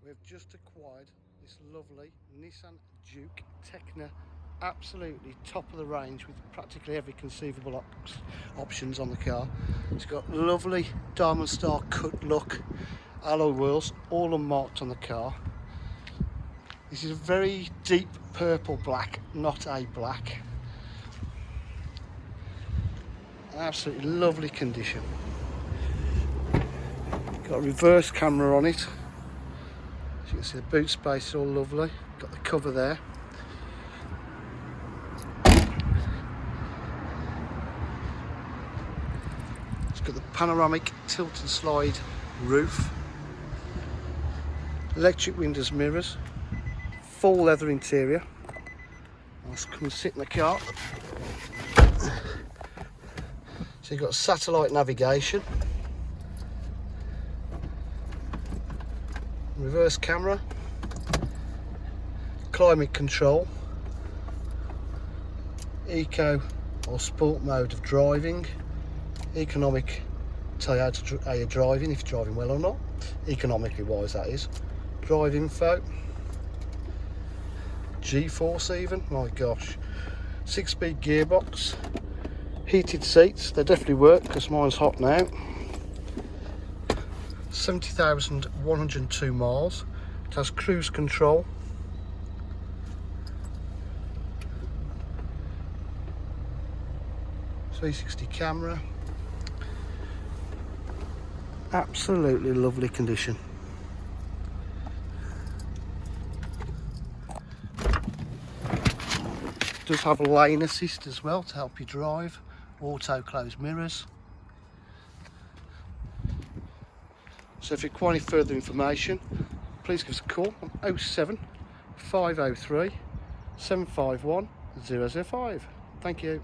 We've just acquired this lovely Nissan Juke Tekna, absolutely top of the range with practically every conceivable options on the car. It's got lovely diamond star cut look, alloy wheels, all unmarked on the car. This is a very deep purple black, not a black. Absolutely lovely condition. Got a reverse camera on it. As you can see, the boot space is all lovely. Got the cover there. It's got the panoramic tilt and slide roof. Electric windows, mirrors. Full leather interior. I'll come and sit in the car. So you've got satellite navigation. Reverse camera, climate control, eco or sport mode of driving, economic, tell you how you're driving, if you're driving well or not, economically wise that is, drive info, G-force even, my gosh, 6-speed gearbox, heated seats, they definitely work because mine's hot now. 70,102 miles. It has cruise control. .360 camera. Absolutely lovely condition. It does have a lane assist as well to help you drive. Auto close mirrors. So if you require any further information, please give us a call on 07 503 751 005. Thank you.